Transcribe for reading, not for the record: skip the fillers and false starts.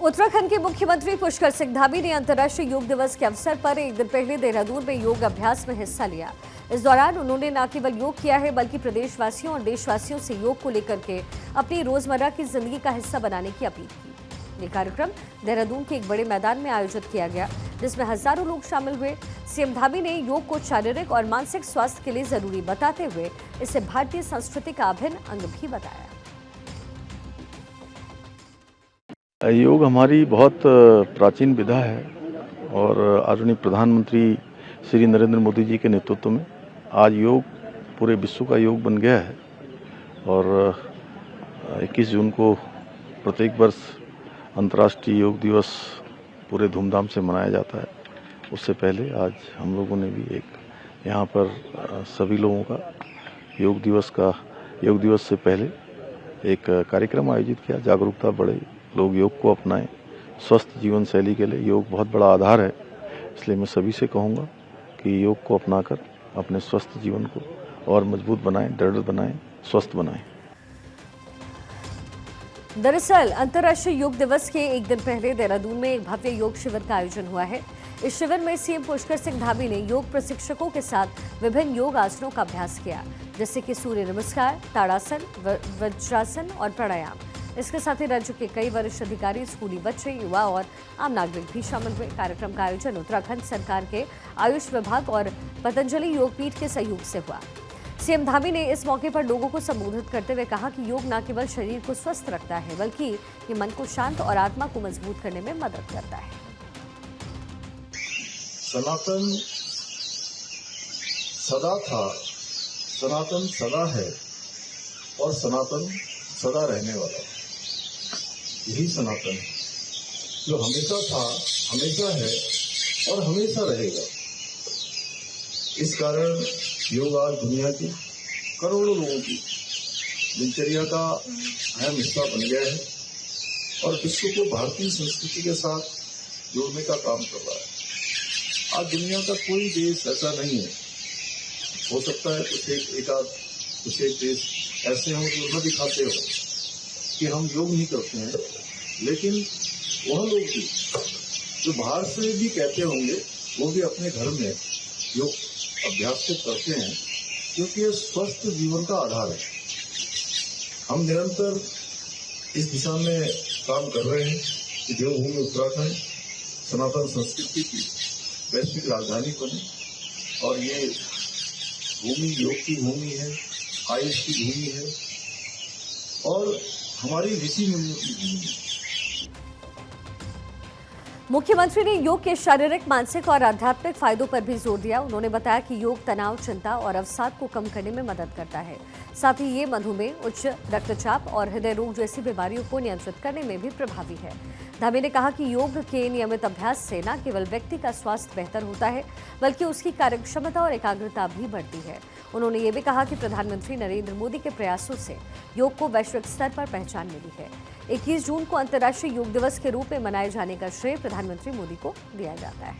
उत्तराखंड के मुख्यमंत्री पुष्कर सिंह धामी ने अंतर्राष्ट्रीय योग दिवस के अवसर पर एक दिन पहले देहरादून में योग अभ्यास में हिस्सा लिया। इस दौरान उन्होंने न केवल योग किया है बल्कि प्रदेशवासियों और देशवासियों से योग को लेकर के अपनी रोजमर्रा की जिंदगी का हिस्सा बनाने की अपील की। ये कार्यक्रम देहरादून के एक बड़े मैदान में आयोजित किया गया, जिसमें हजारों लोग शामिल हुए। सीएम धामी ने योग को शारीरिक और मानसिक स्वास्थ्य के लिए जरूरी बताते हुए इसे भारतीय संस्कृति का अभिन्न अंग भी बताया। योग हमारी बहुत प्राचीन विधा है और आदरणीय प्रधानमंत्री श्री नरेंद्र मोदी जी के नेतृत्व में आज योग पूरे विश्व का योग बन गया है। और 21 जून को प्रत्येक वर्ष अंतर्राष्ट्रीय योग दिवस पूरे धूमधाम से मनाया जाता है। उससे पहले आज हम लोगों ने भी एक यहाँ पर सभी लोगों का योग दिवस से पहले एक कार्यक्रम आयोजित किया। जागरूकता बढ़े, लोग योग को अपनाएं। स्वस्थ जीवन शैली के लिए योग बहुत बड़ा आधार है, इसलिए मैं सभी से कहूँगा कि योग को अपनाकर अपने स्वस्थ जीवन को और मजबूत बनाएं, दृढ़ बनाएं, स्वस्थ बनाएं। दरअसल अंतर्राष्ट्रीय योग दिवस के एक दिन पहले देहरादून में एक भव्य योग शिविर का आयोजन हुआ है। इस शिविर में सीएम पुष्कर सिंह धामी ने योग प्रशिक्षकों के साथ विभिन्न योग आसनों का अभ्यास किया, जैसे कि सूर्य नमस्कार, ताड़ासन, वज्रासन और प्राणायाम। इसके साथ ही राज्य के कई वरिष्ठ अधिकारी, स्कूली बच्चे, युवा और आम नागरिक भी शामिल हुए। कार्यक्रम का आयोजन उत्तराखंड सरकार के आयुष विभाग और पतंजलि योगपीठ के सहयोग से हुआ। सीएम धामी ने इस मौके पर लोगों को संबोधित करते हुए कहा कि योग न केवल शरीर को स्वस्थ रखता है बल्कि ये मन को शांत और आत्मा को मजबूत करने में मदद करता है। सनातन सदा था, सनातन सदा है और सनातन सदा रहने वाला है। यही सनातन है जो हमेशा था, हमेशा है और हमेशा रहेगा। इस कारण योग आज दुनिया की करोड़ों लोगों की दिनचर्या का अहम हिस्सा बन गया है और विश्व को भारतीय संस्कृति के साथ जोड़ने का काम कर रहा है। आज दुनिया का कोई देश ऐसा नहीं है, हो सकता है कुछ एक देश ऐसे हों जो न दिखाते हो कि हम योग नहीं करते हैं, लेकिन वह लोग भी जो बाहर से भी कहते होंगे वो भी अपने घर में योग अभ्यास से करते हैं, क्योंकि ये स्वस्थ जीवन का आधार है। हम निरंतर इस दिशा में काम कर रहे हैं कि देवभूमि उत्तराखंड सनातन संस्कृति की वैश्विक राजधानी बने और ये भूमि योग की भूमि है, आयुष की भूमि है और हमारी ऋषि मुनियों की भूमि है। मुख्यमंत्री ने योग के शारीरिक, मानसिक और आध्यात्मिक फायदों पर भी जोर दिया। उन्होंने बताया कि योग तनाव, चिंता और अवसाद को कम करने में मदद करता है। साथ ही ये मधुमेह, उच्च रक्तचाप और हृदय रोग जैसी बीमारियों को नियंत्रित करने में भी प्रभावी है। धामी ने कहा कि योग के नियमित अभ्यास से न केवल व्यक्ति का स्वास्थ्य बेहतर होता है बल्कि उसकी कार्यक्षमता और एकाग्रता भी बढ़ती है। उन्होंने ये भी कहा कि प्रधानमंत्री नरेंद्र मोदी के प्रयासों से योग को वैश्विक स्तर पर पहचान मिली है। 21 जून को अंतर्राष्ट्रीय योग दिवस के रूप में मनाए जाने का श्रेय प्रधानमंत्री मोदी को दिया जाता है।